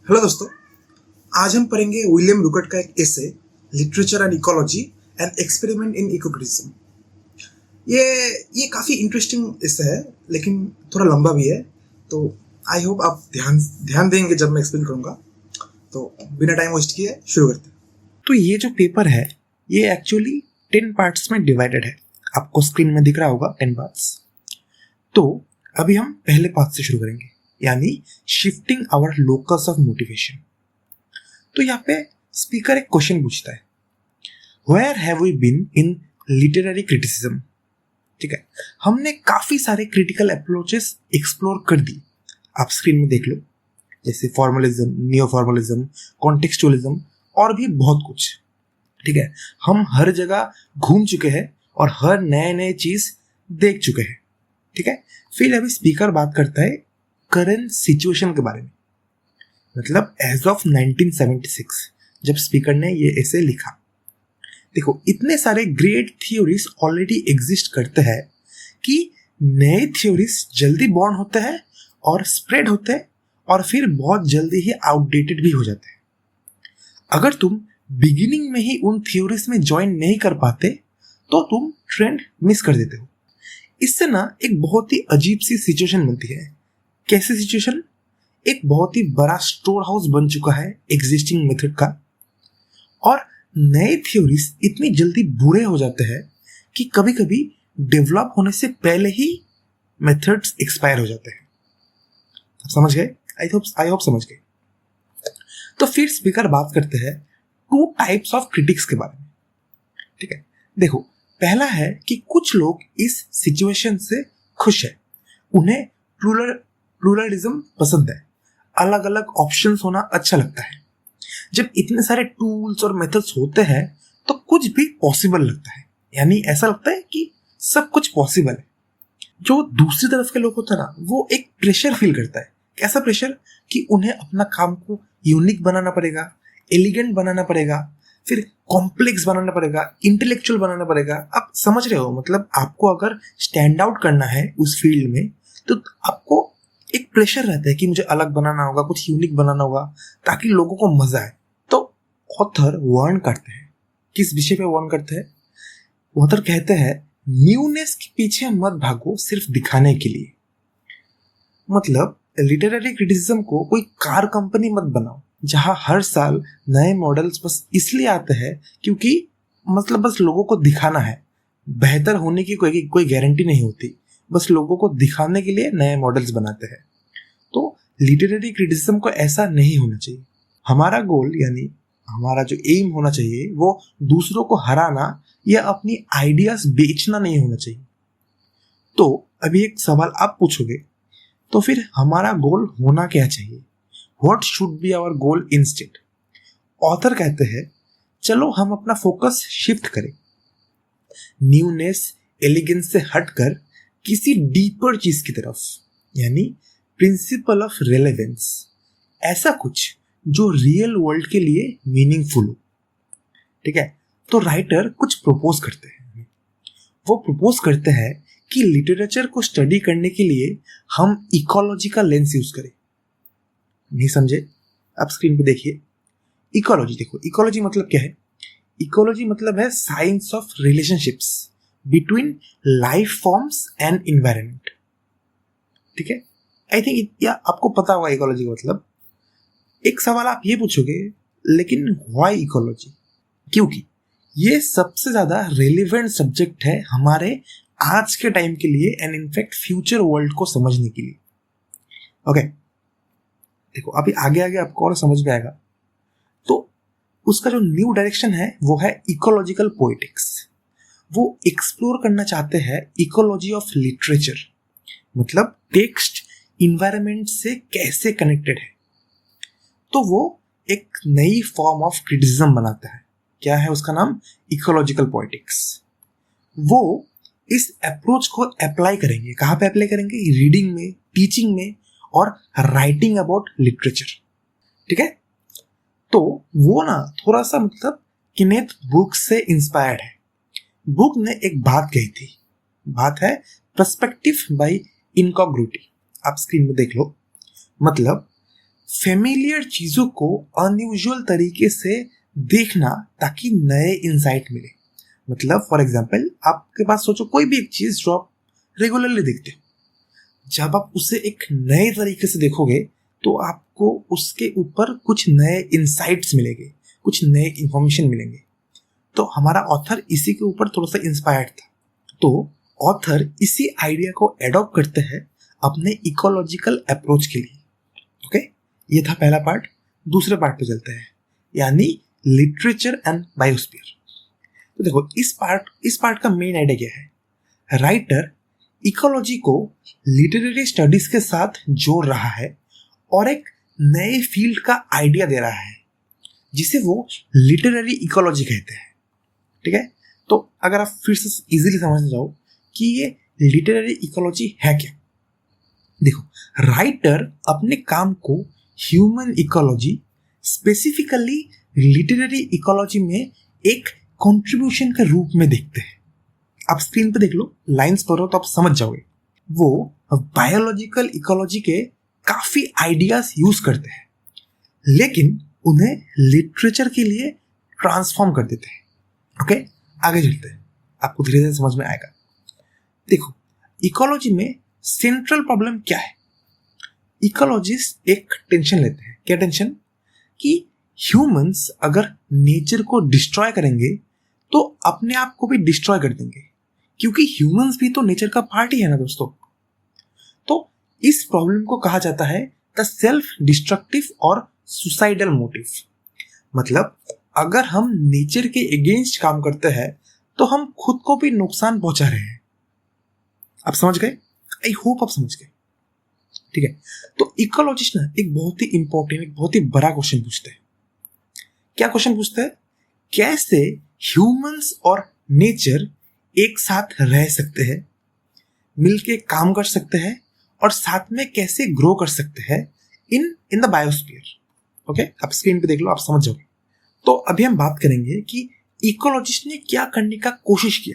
Hello दोस्तों, आज हम पढ़ेंगे विलियम रुकर्ट का एक essay literature and ecology and experiment in ecocriticism. ये काफ़ी इंटरेस्टिंग एसे है, लेकिन थोड़ा लंबा भी है, तो आई होप आप ध्यान देंगे जब मैं एक्सप्लेन करूँगा। तो बिना टाइम वेस्ट किए शुरू करते हैं। तो ये जो पेपर है ये एक्चुअली 10 पार्ट्स में डिवाइडेड है। आपको स्क्रीन में दिख रहा होगा 10 पार्ट्स। तो अभी हम पहले पार्ट से शुरू करेंगे, यानी shifting our locus of motivation. तो यहाँ पे स्पीकर एक क्वेश्चन पूछता है, where have we been in literary criticism. ठीक है, हमने काफी सारे क्रिटिकल अप्रोचेस एक्सप्लोर कर दी। आप स्क्रीन में देख लो, जैसे फॉर्मलिज्म, नियो फॉर्मलिज्म, कॉन्टेक्चुअलिज्म और भी बहुत कुछ। ठीक है, हम हर जगह घूम चुके हैं और हर नए नए चीज देख चुके हैं। ठीक है, फिर अभी स्पीकर बात करता है करंट सिचुएशन के बारे में, मतलब एज ऑफ 1976 जब स्पीकर ने ये ऐसे लिखा। देखो, इतने सारे ग्रेट थ्योरीज ऑलरेडी एग्जिस्ट करते हैं कि नए थ्योरीज जल्दी बॉर्न होते हैं और स्प्रेड होते हैं और फिर बहुत जल्दी ही आउटडेटेड भी हो जाते हैं। अगर तुम बिगिनिंग में ही उन थ्योरीज में ज्वाइन नहीं कर पाते तो तुम ट्रेंड मिस कर देते हो। इससे ना एक बहुत ही अजीब सी सिचुएशन बनती है। कैसी सिचुएशन? एक बहुत ही बड़ा स्टोर हाउस बन चुका है एग्जिस्टिंग मेथड का, और नए थ्योरीज इतनी जल्दी बुरे हो जाते हैं कि कभी कभी डेवलप होने से पहले ही मेथड्स एक्सपायर हो जाते हैं। समझ गए? आई होप समझ गए। तो फिर स्पीकर बात करते हैं 2 टाइप्स ऑफ क्रिटिक्स के बारे में। ठीक है, देखो, पहला है कि कुछ लोग इस सिचुएशन से खुश है, उन्हें प्लूरलिज्म पसंद है, अलग अलग ऑप्शंस होना अच्छा लगता है। जब इतने सारे टूल्स और मेथड्स होते हैं तो कुछ भी पॉसिबल लगता है, यानी ऐसा लगता है कि सब कुछ पॉसिबल है। जो दूसरी तरफ के लोग होते हैं ना, वो एक प्रेशर फील करता है। कैसा प्रेशर? कि उन्हें अपना काम को यूनिक बनाना पड़ेगा, एलिगेंट बनाना पड़ेगा, फिर कॉम्प्लेक्स बनाना पड़ेगा, इंटेलेक्चुअल बनाना पड़ेगा। आप समझ रहे हो? मतलब आपको अगर स्टैंड आउट करना है उस फील्ड में तो आपको एक प्रेशर रहता है कि मुझे अलग बनाना होगा, कुछ यूनिक बनाना होगा ताकि लोगों को मजा आए। तो ऑथर वार्न करते हैं। किस विषय पे वार्न करते हैं? ऑथर कहते हैं न्यूनेस के पीछे मत भागो सिर्फ दिखाने के लिए। मतलब लिटरेरी क्रिटिसिज्म को कोई कार कंपनी मत बनाओ जहां हर साल नए मॉडल्स बस इसलिए आते हैं क्योंकि मतलब बस लोगों को दिखाना है। बेहतर होने की कोई गारंटी नहीं होती, बस लोगों को दिखाने के लिए नए मॉडल्स बनाते हैं। तो लिटरेरी क्रिटिसिज्म को ऐसा नहीं होना चाहिए। हमारा गोल, यानी हमारा जो एम होना चाहिए, वो दूसरों को हराना या अपनी आइडियाज बेचना नहीं होना चाहिए। तो अभी एक सवाल आप पूछोगे, तो फिर हमारा गोल होना क्या चाहिए? What should be our goal instead? Author कहते हैं चलो हम अपना फोकस शिफ्ट करें, न्यूनेस, एलिगेंस से हटकर किसी डीपर चीज की तरफ, यानी प्रिंसिपल ऑफ रेलेवेंस। ऐसा कुछ जो रियल वर्ल्ड के लिए मीनिंगफुल हो। ठीक है, तो राइटर कुछ प्रपोज करते हैं। वो प्रपोज करते हैं कि लिटरेचर को स्टडी करने के लिए हम इकोलॉजी का लेंस यूज करें। नहीं समझे? आप स्क्रीन पे देखिए। इकोलॉजी देखो, इकोलॉजी मतलब क्या है? इकोलॉजी मतलब है science of relationships between life forms and environment. ठीक है, आई थिंक या आपको पता होगा इकोलॉजी का मतलब। एक सवाल आप ये पूछोगे, लेकिन व्हाई इकोलॉजी? क्योंकि ये सबसे ज्यादा रेलिवेंट सब्जेक्ट है हमारे आज के टाइम के लिए एंड इनफैक्ट फ्यूचर वर्ल्ड को समझने के लिए। ओके, देखो अभी आगे आगे आपको और समझ में आएगा। तो उसका जो न्यू डायरेक्शन है वो है इकोलॉजिकल पोएटिक्स। वो एक्सप्लोर करना चाहते हैं इकोलॉजी ऑफ लिटरेचर, मतलब टेक्स्ट इन्वायरमेंट से कैसे कनेक्टेड है। तो वो एक नई फॉर्म ऑफ क्रिटिसिज्म बनाता है। क्या है उसका नाम? Ecological poetics. वो इस अप्रोच को अप्लाई करेंगे। कहाँ पे अप्लाई करेंगे? रीडिंग में, टीचिंग में और राइटिंग अबाउट लिटरेचर। ठीक है, तो वो ना थोड़ा सा मतलब किनेथ बुक से इंस्पायर्ड है। बुक ने एक बात कही थी, बात है पर्सपेक्टिव बाय इनकॉग्निटी। आप स्क्रीन में देख लो। मतलब फेमिलियर चीजों को अनयूजुअल तरीके से देखना ताकि नए इंसाइट मिले। मतलब फॉर एग्जाम्पल आपके पास सोचो कोई भी एक चीज जो आप रेगुलरली देखते हो, जब आप उसे एक नए तरीके से देखोगे तो आपको उसके ऊपर कुछ नए इंसाइट्स मिलेंगे, कुछ नए इंफॉर्मेशन मिलेंगे। तो हमारा ऑथर इसी के ऊपर थोड़ा सा इंस्पायर्ड था, तो ऑथर इसी आइडिया को एडॉप्ट करते हैं अपने इकोलॉजिकल अप्रोच के लिए। ओके, ये था पहला पार्ट। दूसरे पार्ट पे चलते हैं, यानी लिटरेचर एंड बायोस्फीयर। तो देखो इस पार्ट का मेन आइडिया क्या है। राइटर इकोलॉजी को लिटरेरी स्टडीज के साथ जोड़ रहा है और एक नए फील्ड का आइडिया दे रहा है जिसे वो लिटरेरी इकोलॉजी कहते हैं। ठीक है, तो अगर आप फिर से इजीली समझ जाओ कि ये लिटरेरी इकोलॉजी है क्या। देखो, राइटर अपने काम को human ecology, specifically literary ecology में एक कंट्रीब्यूशन के रूप में देखते हैं। आप स्क्रीन पे देख लो, लाइंस पढ़ो तो आप समझ जाओगे। वो बायोलॉजिकल इकोलॉजी के काफी आइडियाज यूज करते हैं, लेकिन उन्हें लिटरेचर के लिए ट्रांसफॉर्म कर देते हैं। ओके, आगे चलते हैं, आपको धीरे धीरे समझ में आएगा। देखो, इकोलॉजी में सेंट्रल प्रॉब्लम क्या है। इकोलॉजिस्ट एक टेंशन लेते हैं। क्या टेंशन? कि ह्यूमंस अगर नेचर को डिस्ट्रॉय करेंगे तो अपने आप को भी डिस्ट्रॉय कर देंगे, क्योंकि ह्यूमंस भी तो नेचर का पार्ट ही है ना दोस्तों। तो इस प्रॉब्लम को कहा जाता है द सेल्फ डिस्ट्रक्टिव और सुसाइडल मोटिव। मतलब अगर हम नेचर के अगेंस्ट काम करते हैं तो हम खुद को भी नुकसान पहुंचा रहे हैं। आप समझ गए? आई होप आप समझ गए। ठीक है, तो इकोलॉजिस्ट ना एक बहुत ही इंपॉर्टेंट, एक बहुत ही बड़ा क्वेश्चन पूछते हैं। क्या क्वेश्चन पूछते हैं? कैसे ह्यूमंस और नेचर एक साथ रह सकते हैं, मिलके काम कर सकते हैं और साथ में कैसे ग्रो कर सकते हैं इन द बायोस्फीयर। ओके, आप स्क्रीन पे देख लो, आप समझ जाओगे। तो अभी हम बात करेंगे कि इकोलॉजिस्ट ने क्या करने का कोशिश किया।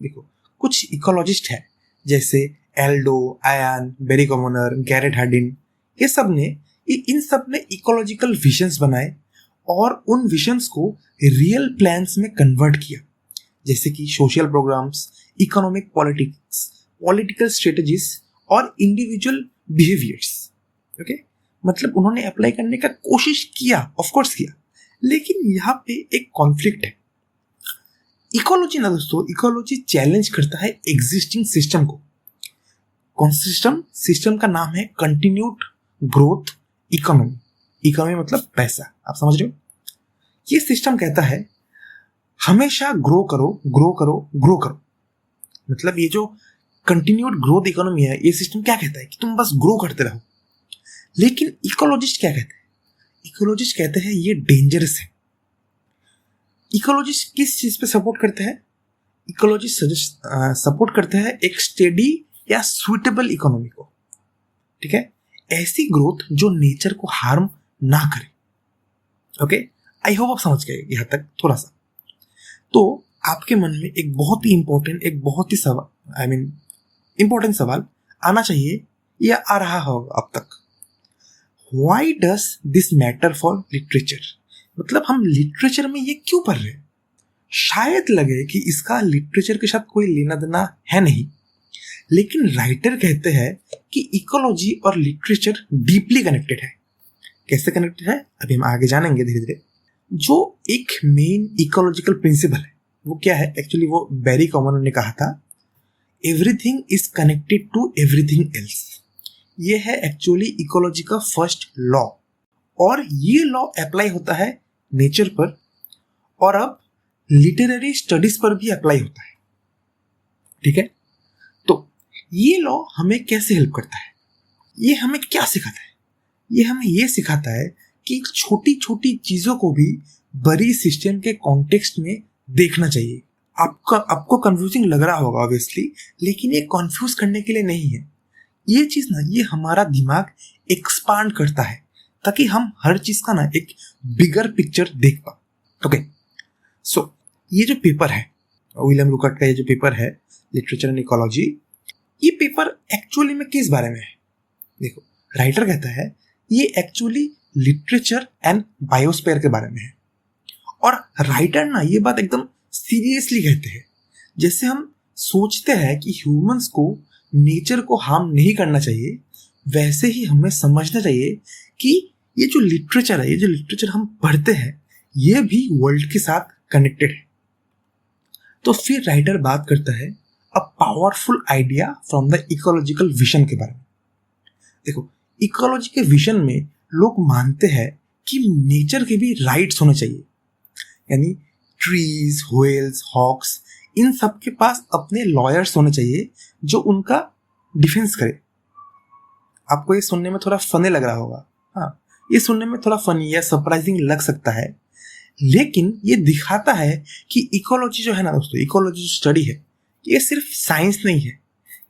देखो, कुछ इकोलॉजिस्ट है जैसे Aldo, Ian, Barry Commoner, Garrett Hardin, इन सब ने इकोलॉजिकल विजन्स बनाए और उन विजन्स को रियल प्लान्स में कन्वर्ट किया, जैसे कि social programmes, economic politics, political strategies और इंडिविजुअल बिहेवियर्स। ओके, मतलब उन्होंने अप्लाई करने का कोशिश किया, ऑफ कोर्स किया, लेकिन यहाँ पे एक कॉन्फ्लिक्ट है। इकोलॉजी ना दोस्तों, इकोलॉजी चैलेंज करता है एग्जिस्टिंग सिस्टम को। कौन सिस्टम का नाम है कंटिन्यूड ग्रोथ इकोनॉमी। इकोनॉमी मतलब पैसा, आप समझ रहे हो। ये सिस्टम कहता है हमेशा ग्रो करो ग्रो करो ग्रो करो। मतलब ये जो कंटिन्यूड ग्रोथ इकोनॉमी है, ये सिस्टम क्या कहता है कि तुम बस ग्रो करते रहो। लेकिन इकोलॉजिस्ट क्या कहते हैं? इकोलॉजिस्ट कहते हैं ये डेंजरस है। इकोलॉजिस्ट किस चीज पे सपोर्ट करते हैं? इकोलॉजिस्ट सपोर्ट करते हैं एक स्टेडी या सुइटेबल इकोनॉमी को। ठीक है, ऐसी ग्रोथ जो नेचर को हार्म ना करे। ओके, आई होप आप समझ गए यहाँ तक थोड़ा सा। तो आपके मन में एक बहुत ही इंपॉर्टेंट सवाल आना चाहिए, या आ रहा होगा अब तक। Why does this matter for literature? मतलब हम लिटरेचर में ये क्यों पढ़ रहे हैं? शायद लगे कि इसका लिटरेचर के साथ कोई लेना देना है नहीं, लेकिन राइटर कहते हैं कि इकोलॉजी और लिटरेचर डीपली कनेक्टेड है। कैसे कनेक्टेड है अभी हम आगे जानेंगे धीरे धीरे। जो एक मेन इकोलॉजिकल प्रिंसिपल है वो क्या है? एक्चुअली वो बेरी कॉमनर ने कहा था, everything is connected to everything else. ये है एक्चुअली इकोलॉजी का फर्स्ट लॉ, और ये लॉ अप्लाई होता है नेचर पर और अब लिटरेरी स्टडीज पर भी अप्लाई होता है। ठीक है, तो ये लॉ हमें कैसे हेल्प करता है? ये हमें क्या सिखाता है? ये हमें ये सिखाता है कि छोटी छोटी चीजों को भी बड़ी सिस्टम के कॉन्टेक्स्ट में देखना चाहिए। आपको कंफ्यूजिंग लग रहा होगा ऑब्वियसली, लेकिन ये कंफ्यूज करने के लिए नहीं है। ये चीज ना, ये हमारा दिमाग एक्सपांड करता है ताकि हम हर चीज का ना एक बिगर पिक्चर देख पाए। ओके, सो ये जो पेपर है विलियम रुकर्ट का, ये जो पेपर है लिटरेचर एंड इकोलॉजी, ये पेपर एक्चुअली में किस बारे में है? देखो, राइटर कहता है ये एक्चुअली लिटरेचर एंड बायोस्फीयर के बारे में है। और राइटर ना ये बात एकदम सीरियसली कहते हैं। जैसे हम सोचते हैं कि ह्यूमंस को नेचर को हार्म नहीं करना चाहिए, वैसे ही हमें समझना चाहिए कि ये जो लिटरेचर है, ये जो लिटरेचर हम पढ़ते हैं, ये भी वर्ल्ड के साथ कनेक्टेड है। तो फिर राइटर बात करता है a powerful idea from the ecological vision के बारे में। देखो, इकोलॉजी के विजन में लोग मानते हैं कि नेचर के भी राइट्स होने चाहिए, यानी ट्रीज, व्हेल्स, हॉक्स, इन सब के पास अपने लॉयर्स होने चाहिए जो उनका डिफेंस करे। आपको ये सुनने में थोड़ा फनी लग रहा होगा, हाँ, ये सुनने में थोड़ा फनी या सरप्राइजिंग लग सकता है, लेकिन ये दिखाता है कि इकोलॉजी जो है ना दोस्तों, इकोलॉजी जो स्टडी है, ये सिर्फ साइंस नहीं है,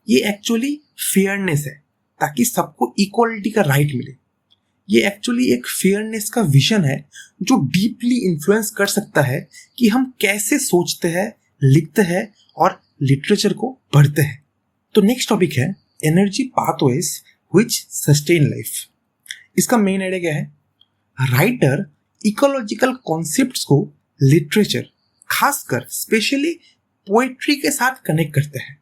ये एक्चुअली फेयरनेस है, ताकि सबको इक्वालिटी का राइट मिले। ये एक्चुअली एक फेयरनेस का विजन है जो डीपली इन्फ्लुएंस कर सकता है कि हम कैसे सोचते हैं, लिखते हैं और लिटरेचर को पढ़ते हैं। तो नेक्स्ट टॉपिक है energy pathways which sustain life. इसका मेन आइडिया क्या है? राइटर इकोलॉजिकल कॉन्सेप्ट्स को लिटरेचर, खासकर स्पेशली पोएट्री के साथ कनेक्ट करते हैं।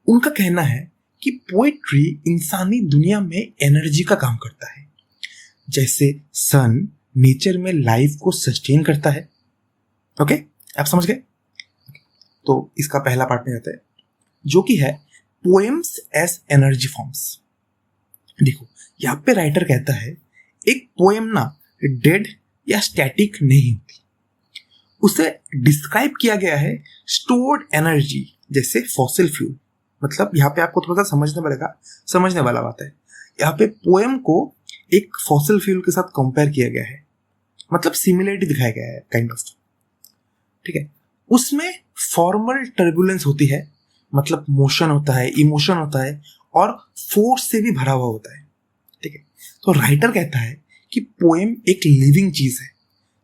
उनका कहना है कि पोएट्री इंसानी दुनिया में एनर्जी का काम करता है। जैसे सन नेचर में लाइफ को सस्टेन करता है। ओके, आप समझ गए? तो इसका पहला पार्ट में जाता है जो कि है पोएम्स एज एनर्जी फॉर्म्स। देखो, यहाँ पे राइटर कहता है एक पोएम ना डेड या स्टैटिक नहीं होती, उसे डिस्क्राइब किया गया है स्टोर्ड एनर्जी जैसे फॉसिल फ्यूल। मतलब यहाँ पे आपको थोड़ा सा समझने वाला बात है। यहाँ पे पोएम को एक फॉसिल फ्यूल के साथ कंपेयर किया गया है, मतलब सिमिलरिटी दिखाया गया है काइंड ऑफ, ठीक है। उसमें फॉर्मल टर्बुलेंस होती है, मतलब मोशन होता है, इमोशन होता है और फोर्स से भी भरा हुआ होता है, ठीक है। तो राइटर कहता है कि पोएम एक लिविंग चीज है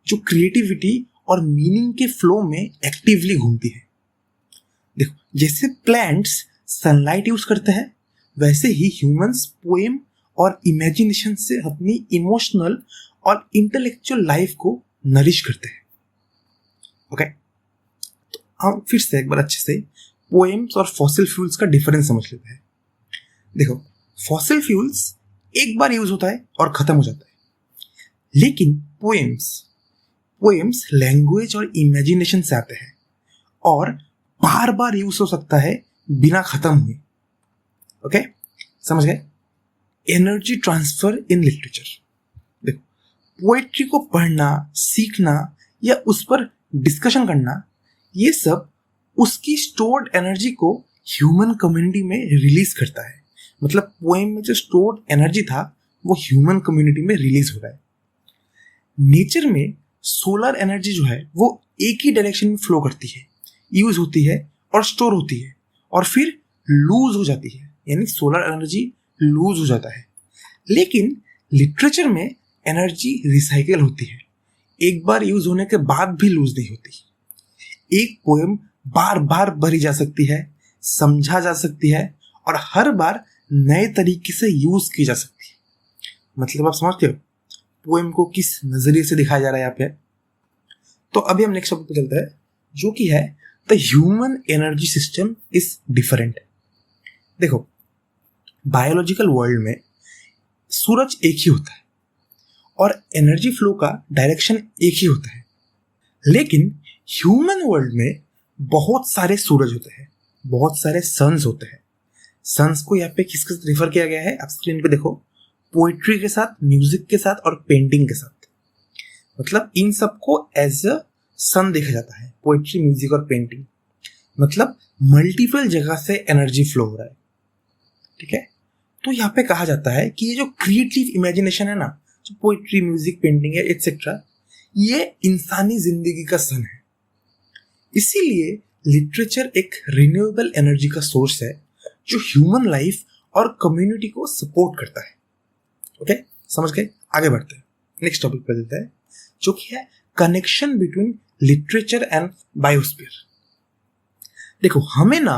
जो क्रिएटिविटी और मीनिंग के फ्लो में एक्टिवली घूमती है। देखो, जैसे प्लांट्स सनलाइट यूज करते हैं, वैसे ही ह्यूमंस पोएम और इमेजिनेशन से अपनी इमोशनल और इंटेलेक्चुअल लाइफ को नरिश करते हैं। ओके, तो हम फिर से एक बार अच्छे से पोएम्स और फॉसिल फ्यूल्स का डिफरेंस समझ लेते हैं। देखो, फॉसिल फ्यूल्स एक बार यूज होता है और खत्म हो जाता है, लेकिन पोएम्स लैंग्वेज और इमेजिनेशन से आते हैं और बार बार यूज हो सकता है बिना खत्म हुए। ओके, समझ गए? Energy transfer in literature. देखो, पोएट्री को पढ़ना, सीखना या उस पर डिस्कशन करना, ये सब उसकी स्टोर्ड एनर्जी को ह्यूमन कम्युनिटी में रिलीज करता है। मतलब पोएम में जो स्टोर्ड एनर्जी था वो ह्यूमन कम्युनिटी में रिलीज हो रहा है। नेचर में सोलर एनर्जी जो है वो एक ही डायरेक्शन में फ्लो करती है, यूज होती है और स्टोर होती है और फिर लूज हो जाती है, यानी सोलर एनर्जी लूज हो जाता है। लेकिन लिटरेचर में एनर्जी रिसाइकिल होती है, एक बार यूज होने के बाद भी लूज नहीं होती। एक पोएम बार बार भरी जा सकती है, समझा जा सकती है और हर बार नए तरीके से यूज की जा सकती है। मतलब आप समझते हो पोएम को किस नजरिए से दिखाया जा रहा है यहाँ पे। तो अभी हम नेक्स्ट टॉपिक पे चलते हैं जो कि है the human energy system is different. देखो, बायोलॉजिकल वर्ल्ड में सूरज एक ही होता है और एनर्जी फ्लो का डायरेक्शन एक ही होता है, लेकिन ह्यूमन वर्ल्ड में बहुत सारे सूरज होते हैं, बहुत सारे सन्स होते हैं। सन्स को यहाँ पे किसके साथ रिफर किया गया है? आप स्क्रीन पे देखो, पोइट्री के साथ, म्यूजिक के साथ और पेंटिंग के साथ। मतलब इन सबको एज अ सन देखा जाता है, पोइट्री, म्यूजिक और पेंटिंग। मतलब मल्टीपल जगह से एनर्जी फ्लो हो रहा है, ठीक है। तो यहाँ पे कहा जाता है कि ये जो क्रिएटिव इमेजिनेशन है ना, जो पोइट्री, म्यूजिक, पेंटिंग है एटसेट्रा, ये इंसानी जिंदगी का सन है। इसीलिए लिटरेचर एक रिन्यूएबल एनर्जी का सोर्स है जो ह्यूमन लाइफ और कम्युनिटी को सपोर्ट करता है। ओके, समझ गए? आगे बढ़ते हैं, नेक्स्ट टॉपिक पे चलते हैं जो कि है connection between literature and biosphere. देखो, हमें ना,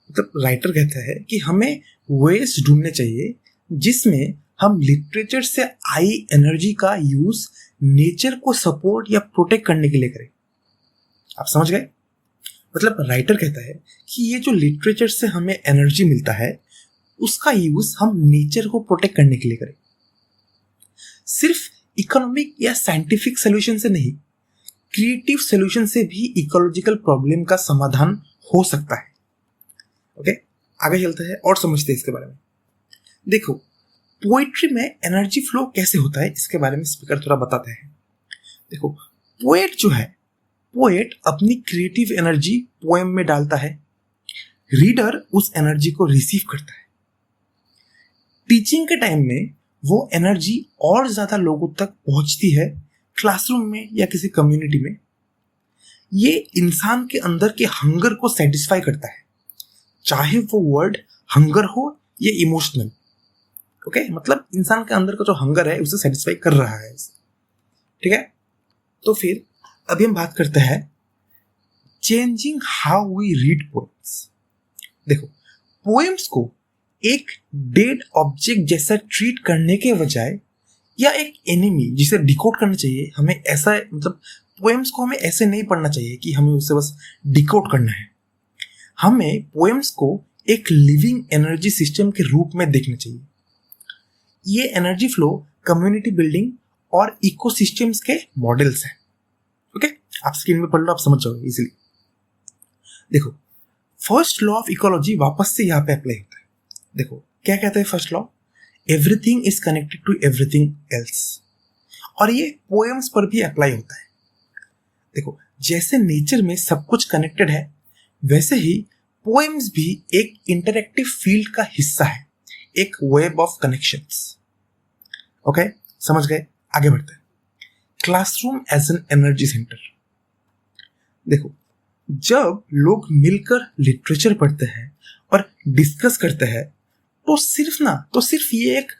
मतलब राइटर कहता है कि हमें वेज ढूंढने चाहिए जिसमें हम लिटरेचर से आई एनर्जी का यूज नेचर को सपोर्ट या प्रोटेक्ट करने के लिए करें। आप समझ गए? मतलब राइटर कहता है कि ये जो लिटरेचर से हमें एनर्जी मिलता है उसका यूज हम नेचर को प्रोटेक्ट करने के लिए करें। सिर्फ इकोनॉमिक या साइंटिफिक सोल्यूशन से नहीं, क्रिएटिव सोल्यूशन से भी इकोलॉजिकल प्रॉब्लम का समाधान हो सकता है। ओके, आगे चलते हैं और समझते हैं इसके बारे में। देखो, पोएट्री में एनर्जी फ्लो कैसे होता है इसके बारे में स्पीकर थोड़ा बताते हैं। देखो, पोएट अपनी क्रिएटिव एनर्जी पोएम में डालता है, रीडर उस एनर्जी को रिसीव करता है। टीचिंग के टाइम में वो एनर्जी और ज्यादा लोगों तक पहुंचती है, क्लासरूम में या किसी कम्युनिटी में। ये इंसान के अंदर के हंगर को सेटिस्फाई करता है, चाहे वो वर्ड हंगर हो या इमोशनल। ओके, मतलब इंसान के अंदर का जो हंगर है उसे सेटिस्फाई कर रहा है। ठीक है, तो फिर अभी हम बात करते हैं changing how we read poems. देखो, पोएम्स को एक डेड ऑब्जेक्ट जैसा ट्रीट करने के बजाय या एक एनिमी जिसे डिकोड करना चाहिए, हमें ऐसा, मतलब पोएम्स को हमें ऐसे नहीं पढ़ना चाहिए कि हमें उसे बस डिकोड करना है। हमें पोएम्स को एक लिविंग एनर्जी सिस्टम के रूप में देखना चाहिए। ये एनर्जी फ्लो कम्युनिटी बिल्डिंग और इकोसिस्टम्स के मॉडल्स हैं। ओके, आप स्क्रीन में पढ़ लो, आप समझ जाओगे इजीली। देखो, फर्स्ट लॉ ऑफ इकोलॉजी वापस से यहाँ पे अप्लाई होता है। देखो, क्या कहता है first law? Everything is connected to everything else. और ये पोएम्स पर भी अप्लाई होता है। देखो, जैसे नेचर में सब कुछ कनेक्टेड है, वैसे ही पोएम्स भी एक इंटरैक्टिव फील्ड का हिस्सा है, एक वेब ऑफ कनेक्शंस। ओके, समझ गए? आगे बढ़ते हैं। Classroom as an energy centre. देखो, जब लोग मिलकर लिटरेचर पढ़ते हैं और डिस्कस करते हैं तो सिर्फ ये एक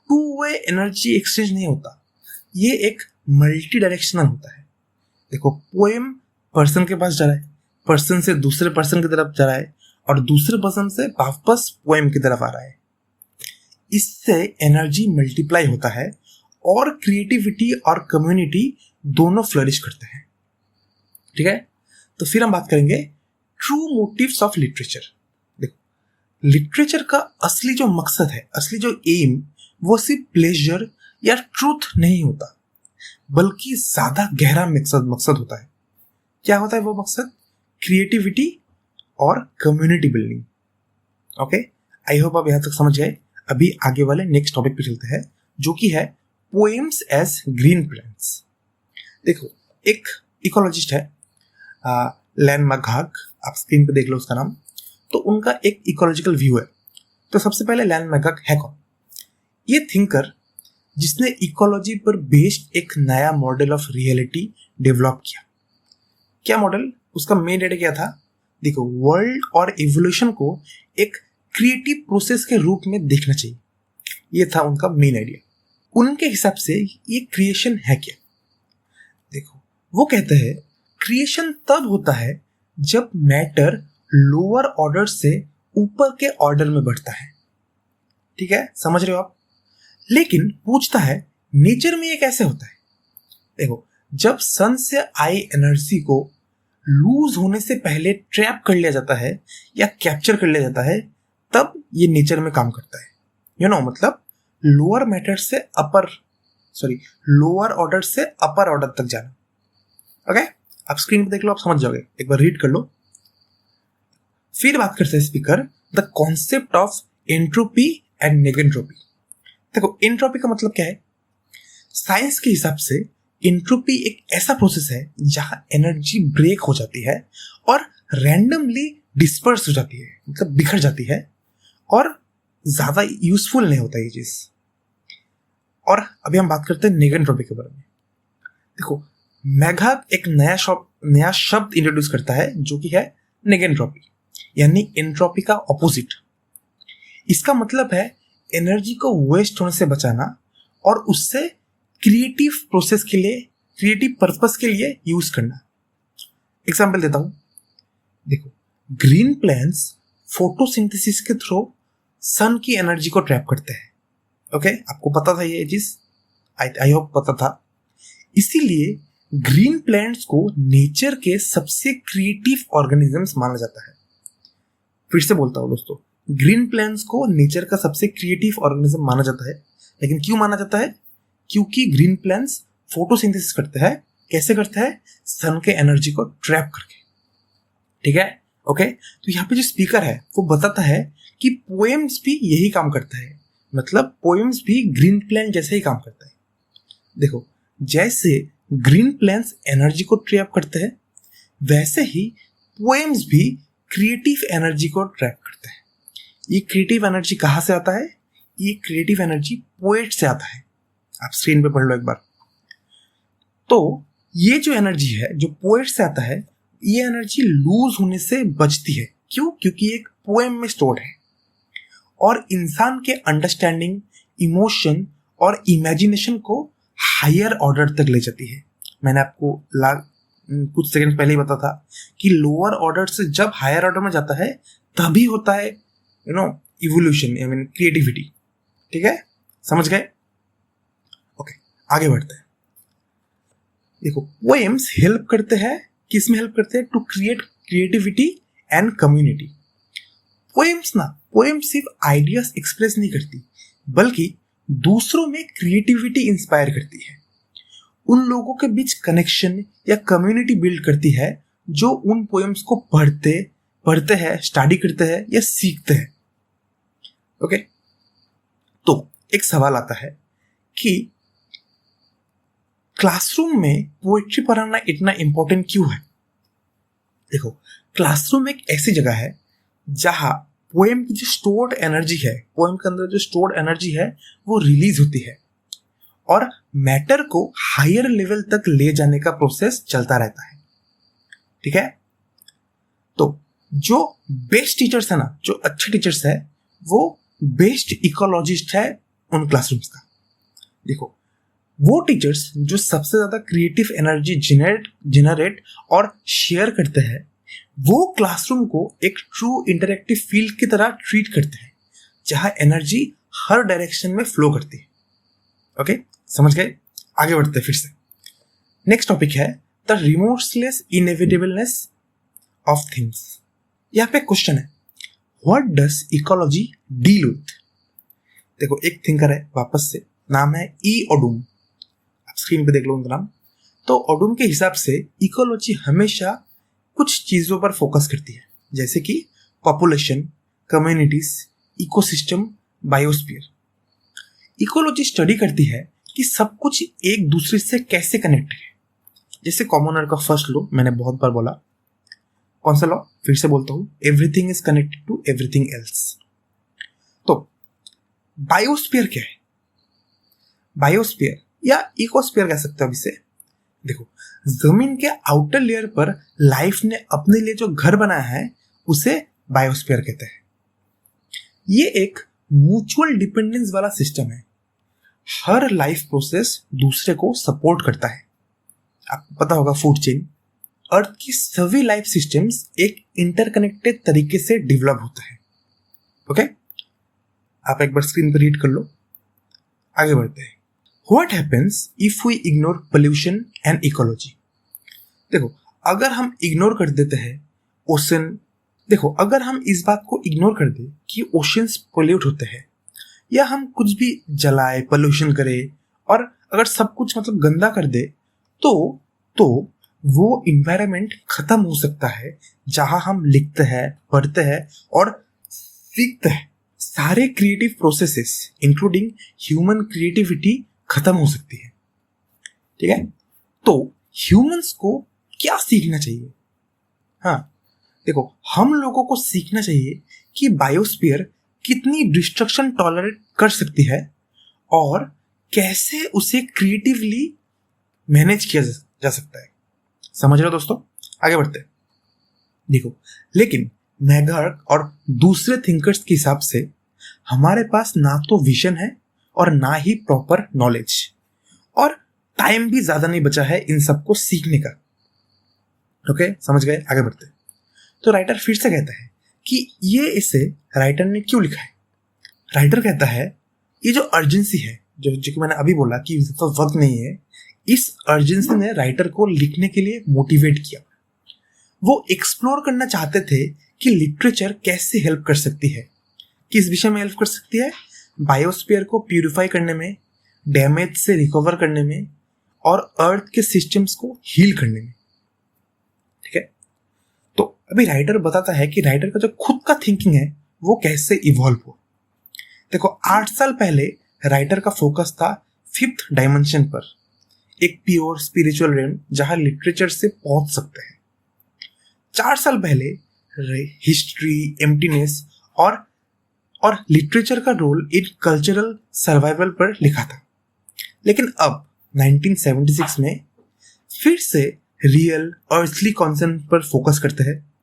टू वे एनर्जी एक्सचेंज नहीं होता, ये एक मल्टी डायरेक्शनल होता है। देखो, पोएम पर्सन के पास जा रहा है, पर्सन से दूसरे पर्सन की तरफ जा रहा है और दूसरे पर्सन से वापस पोएम की तरफ आ रहा है। इससे एनर्जी मल्टीप्लाई होता है और क्रिएटिविटी और कम्युनिटी दोनों फ्लरिश करते हैं। ठीक है, तो फिर हम बात करेंगे ट्रू मोटिव्स ऑफ लिटरेचर। देखो, लिटरेचर का असली जो मकसद है, असली जो एम, वो सिर्फ प्लेजर या ट्रूथ नहीं होता, बल्कि ज्यादा गहरा मकसद होता है। क्या होता है वो मकसद? क्रिएटिविटी और community building. Okay, I hope आप यहां तक समझ गए। अभी आगे वाले नेक्स्ट टॉपिक पे चलते हैं, जो कि है पोएम्स एज ग्रीन प्लांट्स। देखो, एक इकोलॉजिस्ट है लैन मैकहाग, आप स्क्रीन पे देख लो उसका नाम। तो उनका एक इकोलॉजिकल व्यू है। तो सबसे पहले लैन मैकहाग है कौन? ये थिंकर जिसने इकोलॉजी पर बेस्ड एक नया मॉडल ऑफ रियलिटी डेवलप किया। क्या मॉडल? उसका मेन आइडिया क्या था? देखो, वर्ल्ड और इवोल्यूशन को एक क्रिएटिव प्रोसेस के रूप में देखना चाहिए। ये था उनका मेन आइडिया। उनके हिसाब से ये क्रिएशन है क्या? देखो, वो कहते हैं क्रिएशन तब होता है जब मैटर लोअर ऑर्डर से ऊपर के ऑर्डर में बढ़ता है। ठीक है, समझ रहे हो आप? लेकिन पूछता है नेचर में ये कैसे होता है? देखो, जब सन से आई एनर्जी को लूज होने से पहले ट्रैप कर लिया जाता है या कैप्चर कर लिया जाता है, तब ये नेचर में काम करता है। मतलब लोअर मैटर से लोअर ऑर्डर से अपर ऑर्डर तक जाना। ओके, आप स्क्रीन पे देख लो, आप समझ जाओगे, एक बार रीड कर लो। फिर बात करते हैं speaker the concept of entropy and negentropy. देखो, एंट्रोपी का मतलब क्या है? साइंस के हिसाब से एंट्रोपी एक ऐसा प्रोसेस है जहां एनर्जी ब्रेक हो जाती है और रैंडमली डिस्पर्स हो जाती है, मतलब बिखर जाती है और ज्यादा यूजफुल नहीं होता ये चीज। और अभी हम बात करते हैं नेगेंट्रोपी के बारे में। देखो, मैकहाग एक नया शब्द इंट्रोड्यूस करता है जो कि है नेगेंट्रोपी, यानी एंट्रोपी का ऑपोजिट। इसका मतलब है एनर्जी को वेस्ट होने से बचाना और उससे क्रिएटिव प्रोसेस के लिए, क्रिएटिव पर्पस के लिए यूज करना। एग्जाम्पल देता हूं। देखो, ग्रीन प्लांट्स फोटोसिंथेसिस के थ्रू सन की एनर्जी को ट्रैप करते हैं, ओके, आपको पता था ये चीज, आई होप पता था। इसीलिए ग्रीन प्लांट्स को नेचर के सबसे क्रिएटिव ऑर्गेनिजम्स माना जाता है। फिर से बोलता हूँ दोस्तों, ग्रीन प्लांट्स को नेचर का सबसे क्रिएटिव ऑर्गेनिज्म माना जाता है। लेकिन क्यों माना जाता है? क्योंकि ग्रीन प्लांट्स फोटोसिंथेसिस करते हैं। कैसे करते हैं? सन के एनर्जी को ट्रैप करके। ठीक है, ओके। तो यहाँ पे जो स्पीकर है वो बताता है कि पोएम्स भी यही काम करता है, मतलब पोएम्स भी ग्रीन प्लांट जैसे ही काम करता है। देखो, जैसे ग्रीन प्लांट्स एनर्जी को ट्रैप करते हैं, वैसे ही पोएम्स भी क्रिएटिव एनर्जी को ट्रैप करते हैं। ये क्रिएटिव एनर्जी कहाँ से आता है? ये क्रिएटिव एनर्जी पोएट से आता है। आप स्क्रीन पे पढ़ लो एक बार। तो ये जो एनर्जी है जो पोएट से आता है, ये एनर्जी लूज होने से बचती है। क्यों? क्योंकि एक पोएम में स्टोर्ड है और इंसान के अंडरस्टैंडिंग, इमोशन और इमेजिनेशन को हायर ऑर्डर तक ले जाती है। मैंने आपको कुछ सेकंड पहले ही बता था कि लोअर ऑर्डर से जब हायर ऑर्डर में जाता है तभी होता है इवोल्यूशन, आई मीन क्रिएटिविटी। ठीक है, समझ गए? ओके, आगे बढ़ते हैं। देखो, पोएम्स हेल्प करते हैं, किस में हेल्प करते हैं? To create creativity and community. Poems सिर्फ आइडियाज एक्सप्रेस नहीं करती, बल्कि दूसरों में क्रिएटिविटी इंस्पायर करती है। उन लोगों के बीच कनेक्शन या कम्युनिटी बिल्ड करती है जो उन पोएम्स को पढ़ते हैं, स्टडी करते हैं या सीखते हैं। ओके, तो एक सवाल आता है कि क्लासरूम में पोएट्री पढ़ाना इतना इंपॉर्टेंट क्यों है? देखो, क्लासरूम एक ऐसी जगह है जहां पोएम की जो स्टोर्ड एनर्जी है, पोएम के अंदर जो स्टोर्ड एनर्जी है वो रिलीज होती है और मैटर को हायर लेवल तक ले जाने का प्रोसेस चलता रहता है। ठीक है, तो जो बेस्ट टीचर्स है ना, जो अच्छे टीचर्स है, वो बेस्ट इकोलॉजिस्ट है उन क्लासरूम्स का। देखो, वो टीचर्स जो सबसे ज्यादा क्रिएटिव एनर्जी जनरेट और शेयर करते हैं, वो क्लासरूम को एक ट्रू इंटरैक्टिव फील्ड की तरह ट्रीट करते हैं जहां एनर्जी हर डायरेक्शन में फ्लो करती है। ओके, समझ गए? आगे बढ़ते हैं फिर से। नेक्स्ट टॉपिक है द रिमोर्सलेस इनएविटेबलनेस ऑफ थिंग्स। यहाँ पे क्वेश्चन है, what does ecology deal with? देखो, एक थिंकर है, वापस से नाम है ई ओडुम। आप स्क्रीन पे देख लो उनका नाम। तो ओडुम के हिसाब से इकोलॉजी हमेशा कुछ चीजों पर फोकस करती है, जैसे कि population, communities, ecosystem, biosphere. Ecology study करती है कि सब कुछ एक दूसरे से कैसे कनेक्ट है। जैसे कॉमनर का फर्स्ट लॉ मैंने बहुत बार बोला। कौन सा लॉ? फिर से बोलता हूं, everything is connected to everything else. तो बायोस्फीयर क्या है? बायोस्फीयर या इकोस्फीयर कह सकते हो इसे। देखो, जमीन के आउटर लेयर पर लाइफ ने अपने लिए जो घर बनाया है उसे बायोस्फीयर कहते हैं। ये एक म्यूचुअल डिपेंडेंस वाला सिस्टम है। हर लाइफ प्रोसेस दूसरे को सपोर्ट करता है। आपको पता होगा फूड चेन। अर्थ की सभी लाइफ सिस्टम्स एक इंटरकनेक्टेड तरीके से डेवलप होता है। ओके, आप एक बार स्क्रीन पर रीड कर लो। आगे बढ़ते हैं। What happens if we ignore pollution and ecology? देखो, अगर हम इग्नोर कर देते हैं ओशन, देखो अगर हम इस बात को इग्नोर कर दे कि ओशंस पोल्यूट होते हैं या हम कुछ भी जलाए, पोल्यूशन करे और अगर सब कुछ मतलब गंदा कर दे, तो वो इन्वायरमेंट खत्म हो सकता है जहां हम लिखते हैं, पढ़ते हैं और सीखते हैं। सारे creative processes including human creativity खत्म हो सकती है। ठीक है, तो ह्यूमंस को क्या सीखना चाहिए? हाँ, देखो, हम लोगों को सीखना चाहिए कि बायोस्फीयर कितनी डिस्ट्रक्शन टॉलरेट कर सकती है और कैसे उसे क्रिएटिवली मैनेज किया जा सकता है। समझ रहे हो दोस्तों? आगे बढ़ते हैं। देखो, लेकिन मैगर्क और दूसरे थिंकर्स के हिसाब से हमारे पास ना तो विजन है और ना ही प्रॉपर नॉलेज, और टाइम भी ज्यादा नहीं बचा है इन सबको सीखने का। ओके, समझ गए? आगे बढ़ते हैं। तो राइटर फिर से कहता है कि ये इसे राइटर ने क्यों लिखा है। राइटर कहता है ये जो अर्जेंसी है, जो जो कि मैंने अभी बोला कि तो वक्त नहीं है, इस अर्जेंसी ने राइटर को लिखने के लिए मोटिवेट किया। वो एक्सप्लोर करना चाहते थे कि लिटरेचर कैसे हेल्प कर सकती है। किस विषय में हेल्प कर सकती है? बायोस्फीयर को प्यूरिफाई करने में, डैमेज से रिकवर करने में, और अर्थ के सिस्टम्स को हील करने में। ठीक है, तो अभी राइटर बताता है कि राइटर का जो खुद का थिंकिंग है वो कैसे इवॉल्व हुआ। देखो, 8 साल पहले राइटर का फोकस था 5th डायमेंशन पर, एक प्योर स्पिरिचुअल रेम जहां लिटरेचर से पहुंच सकते हैं। 4 साल पहले हिस्ट्री, एम्प्टीनेस और लिटरेचर का रोल इन कल्चरल सर्वाइवल पर लिखा था। लेकिन अब 1976 में फिर से रियल अर्थली कॉन्सेप्ट पर फोकस करते हैं,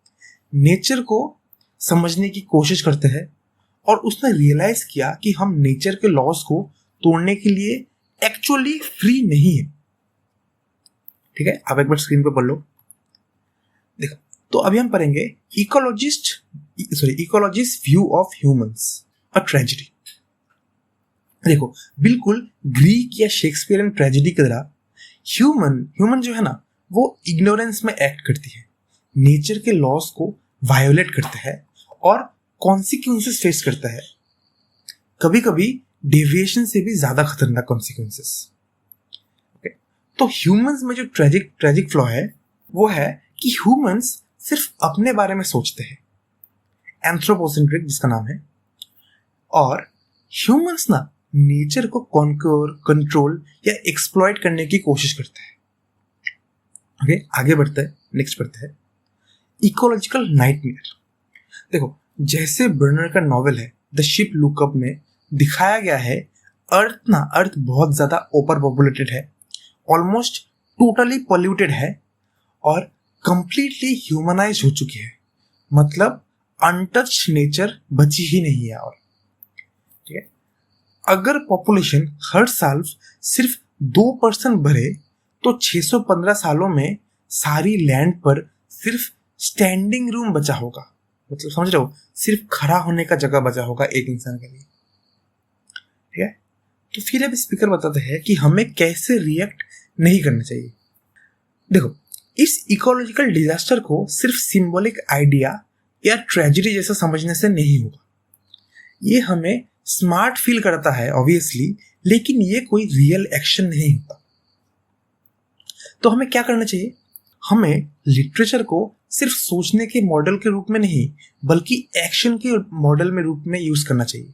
नेचर को समझने की कोशिश करते हैं, और उसने रियलाइज किया कि हम नेचर के लॉज को तोड़ने के लिए एक्चुअली फ्री नहीं है। ठीक है, आप एक बार स्क्रीन पे पढ़ लो। देखो, तो अभी हम पढ़ेंगे ecologist view of humans, a tragedy. देखो, बिल्कुल ग्रीक या शेक्सपियरियन ट्रेजेडी की तरह ह्यूमन जो है ना, वो इग्नोरेंस में एक्ट करती है, नेचर के लॉज को वायोलेट करता है और कॉन्सिक्वेंसेस फेस करता है, कभी कभी डेविएशन से भी ज्यादा खतरनाक कॉन्सिक्वेंसेस। तो ह्यूमंस में जो ट्रेजिक फ्लॉ है वो है कि ह्यूमंस सिर्फ अपने बारे में सोचते हैं, एंथ्रोपोसेंट्रिक जिसका नाम है, और ह्यूमंस ना नेचर को कॉन्कर, कंट्रोल या एक्सप्लॉइट करने की कोशिश करते हैं। ओके, आगे बढ़ते हैं, नेक्स्ट बढ़ते हैं, इकोलॉजिकल नाइटमेयर। देखो, जैसे बर्नर का नॉवेल है द शिप लुकअप में दिखाया गया है, अर्थ बहुत ज्यादा ओवर पॉपुलेटेड है, ऑलमोस्ट टोटली पॉल्यूटेड है और कंप्लीटली ह्यूमनाइज हो चुकी है। मतलब अनटच्ड नेचर बची ही नहीं है। और ठीक है, अगर पॉपुलेशन हर साल सिर्फ 2% बढ़े तो 615 सालों में सारी लैंड पर सिर्फ स्टैंडिंग रूम बचा होगा। मतलब समझ रहे हो, सिर्फ खड़ा होने का जगह बचा होगा एक इंसान के लिए। ठीक है, तो फिर अब स्पीकर बताते हैं कि हमें कैसे रिएक्ट नहीं करना चाहिए। देखो, इस इकोलॉजिकल डिजास्टर को सिर्फ सिंबॉलिक आइडिया या ट्रेजेडी जैसा समझने से नहीं होगा। ये हमें स्मार्ट फील करता है ऑब्वियसली, लेकिन ये कोई रियल एक्शन नहीं होता। तो हमें क्या करना चाहिए? हमें लिटरेचर को सिर्फ सोचने के मॉडल के रूप में नहीं, बल्कि एक्शन के मॉडल में रूप में यूज करना चाहिए।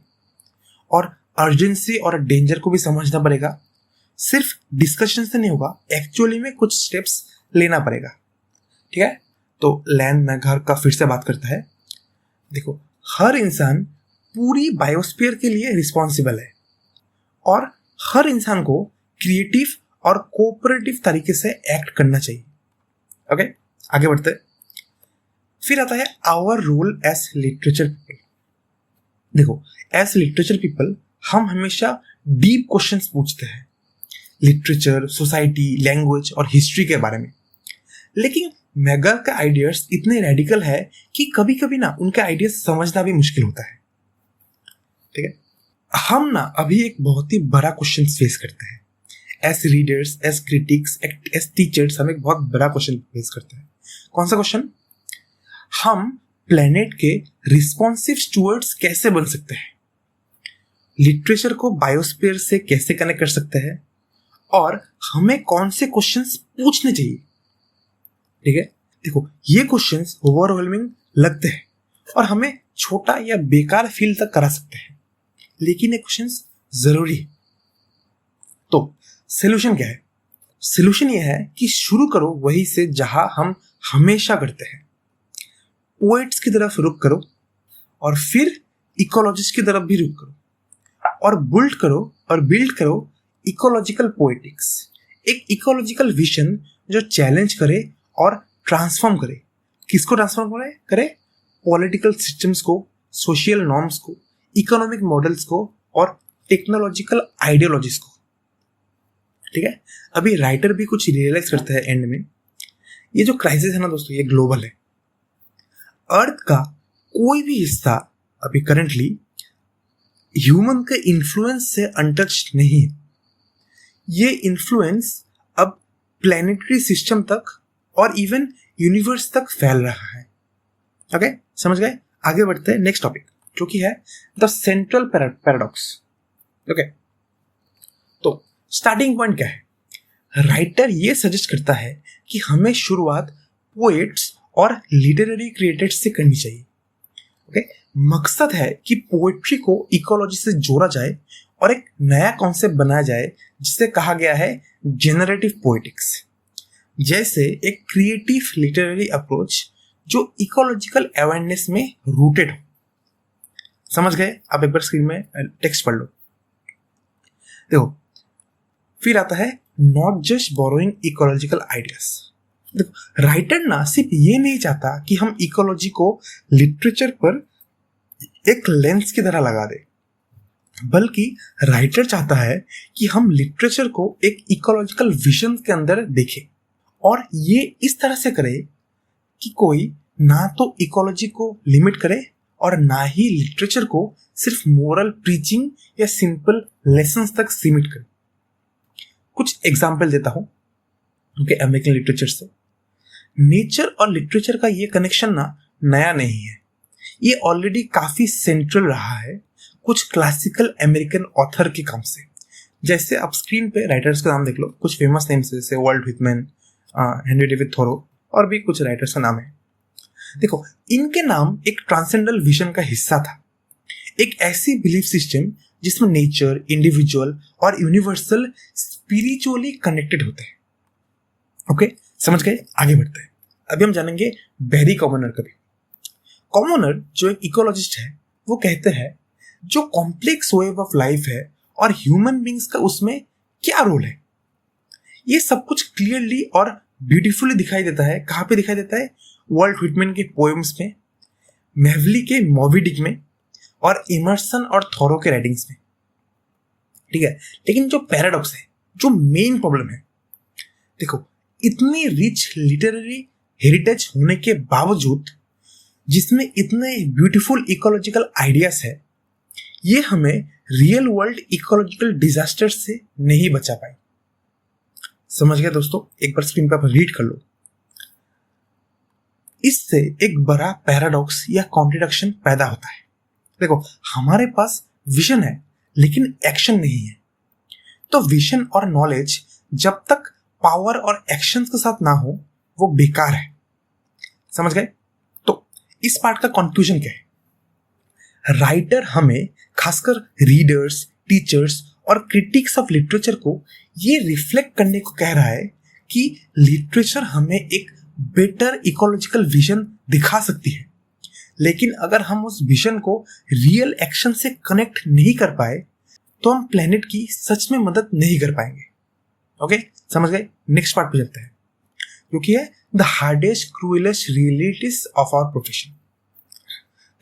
और अर्जेंसी और डेंजर को भी समझना पड़ेगा। सिर्फ डिस्कशन से नहीं होगा, एक्चुअली में कुछ स्टेप्स लेना पड़ेगा। ठीक है, तो लैंड में घर का फिर से बात करता है। देखो, हर इंसान पूरी बायोस्फीयर के लिए रिस्पॉन्सिबल है और हर इंसान को क्रिएटिव और कोऑपरेटिव तरीके से एक्ट करना चाहिए। ओके, आगे बढ़ते हैं। फिर आता है our role as literature people. देखो, एज लिटरेचर पीपल हम हमेशा डीप क्वेश्चंस पूछते हैं, लिटरेचर, सोसाइटी, लैंग्वेज और हिस्ट्री के बारे में। लेकिन मैगर के आइडियाज इतने रेडिकल है कि कभी कभी ना उनके आइडियाज समझना भी मुश्किल होता है। ठीक है, हम ना अभी एक बहुत ही बड़ा क्वेश्चन फेस करते हैं as readers, as critics, as teachers. हम एक बहुत बड़ा क्वेश्चन फेस करते हैं। कौन सा क्वेश्चन? हम प्लेनेट के रिस्पॉन्सिव स्टूअर्ड्स कैसे बन सकते हैं, लिटरेचर को बायोस्फीयर से कैसे कनेक्ट कर सकते हैं, और हमें कौन से क्वेश्चंस पूछने चाहिए। ठीक है, देखो, ये क्वेश्चंस ओवरवेलमिंग लगते हैं और हमें छोटा या बेकार फील तक करा सकते हैं, लेकिन ये क्वेश्चंस जरूरी है। तो सॉल्यूशन क्या है? सॉल्यूशन ये है कि शुरू करो वही से जहां हम हमेशा करते हैं। पोएट्स की तरफ रुक करो और फिर इकोलॉजिस्ट की तरफ भी रुक करो, और बिल्ड करो इकोलॉजिकल पोएटिक्स, एक इकोलॉजिकल विजन जो चैलेंज करे और ट्रांसफॉर्म करे। किसको ट्रांसफॉर्म करे? पॉलिटिकल सिस्टम्स को, सोशल नॉर्म्स को, इकोनॉमिक मॉडल्स को और टेक्नोलॉजिकल आइडियोलॉजीज को। ठीक है, अभी राइटर भी कुछ रियलाइज करता है एंड में, ये जो क्राइसिस है ना दोस्तों, ये ग्लोबल है। अर्थ का कोई भी हिस्सा अभी करंटली ह्यूमन के इन्फ्लुएंस से अनटच्ड नहीं है। ये इन्फ्लुएंस अब प्लैनेटरी सिस्टम तक और इवन यूनिवर्स तक फैल रहा है। ओके, समझ गए? आगे बढ़ते हैं नेक्स्ट टॉपिक, जो कि है द सेंट्रल पैराडॉक्स। ओके, तो स्टार्टिंग पॉइंट क्या है? राइटर ये सजेस्ट करता है कि हमें शुरुआत पोएट्स और लिटरेरी क्रिएटर्स से करनी चाहिए। ओके, मकसद है कि पोएट्री को इकोलॉजी से जोड़ा जाए और एक नया कॉन्सेप्ट बनाया जाए जिसे कहा गया है जेनरेटिव पोएटिक्स, जैसे एक क्रिएटिव लिटरेरी अप्रोच जो इकोलॉजिकल अवेयरनेस में रूटेड हो। समझ गए? आप एक बार स्क्रीन में टेक्स्ट पढ़ लो। देखो, फिर आता है not just borrowing ecological ideas. देखो, राइटर ना सिर्फ ये नहीं चाहता कि हम इकोलॉजी को लिटरेचर पर एक लेंस की तरह लगा दे, बल्कि राइटर चाहता है कि हम लिटरेचर को एक इकोलॉजिकल विजन के अंदर देखें, और ये इस तरह से करे कि कोई ना तो इकोलॉजी को लिमिट करे और ना ही लिटरेचर को सिर्फ मोरल प्रीचिंग या सिंपल लेसन्स तक सीमित करे। कुछ एग्जाम्पल देता हूं अमेरिकन लिटरेचर से। नेचर और लिटरेचर का ये कनेक्शन ना नया नहीं है, ये ऑलरेडी काफी सेंट्रल रहा है कुछ क्लासिकल अमेरिकन ऑथर के काम से। जैसे आप स्क्रीन पे राइटर्स का नाम देख लो, कुछ फेमस नेम्स जैसे Walt Whitman, Henry David Thoreau और भी कुछ राइटर्स का नाम है। देखो, इनके नाम एक ट्रांसेंडल विजन का हिस्सा था, एक ऐसी बिलीफ सिस्टम जिसमें नेचर, इंडिविजुअल और यूनिवर्सल स्पिरिचुअली कनेक्टेड होते हैं। ओके, समझ गए? आगे बढ़ते हैं। अभी हम जानेंगे बैरी कॉमनर का भी। कॉमनर जो एक इकोलॉजिस्ट है, वो कहते हैं जो कॉम्प्लेक्स वेव ऑफ लाइफ है और ह्यूमन बींग्स का उसमें क्या रोल है, ये सब कुछ क्लियरली और ब्यूटीफुली दिखाई देता है। कहाँ पे दिखाई देता है? वाल्ट व्हिटमैन के पोएम्स में, मेवली के मॉबी डिक में और इमर्सन और थोरो के राइटिंग्स में। ठीक है, लेकिन जो पैराडॉक्स है, जो मेन प्रॉब्लम है, देखो, इतनी रिच लिटरेरी हेरिटेज होने के बावजूद, जिसमें इतने ब्यूटीफुल इकोलॉजिकल आइडियाज है, ये हमें रियल वर्ल्ड इकोलॉजिकल डिजास्टर से नहीं बचा पाए। समझ गए दोस्तों? एक बार स्क्रीन पर रीड कर लो। इससे एक बड़ा पैराडॉक्स या कॉन्ट्रडिक्शन पैदा होता है। देखो, हमारे पास विजन है लेकिन एक्शन नहीं है, तो विजन और नॉलेज जब तक पावर और एक्शंस के साथ ना हो वो बेकार है। समझ गए? तो इस पार्ट का कंक्लूजन क्या है? राइटर हमें, खासकर रीडर्स, टीचर्स और क्रिटिक्स ऑफ लिटरेचर को ये रिफ्लेक्ट करने को कह रहा है कि लिटरेचर हमें एक बेटर इकोलॉजिकल विजन दिखा सकती है, लेकिन अगर हम उस विजन को रियल एक्शन से कनेक्ट नहीं कर पाए तो हम प्लेनेट की सच में मदद नहीं कर पाएंगे। ओके, समझ गए? नेक्स्ट पार्ट पे चलते हैं, जो कि है the hardest cruelest realities of our profession.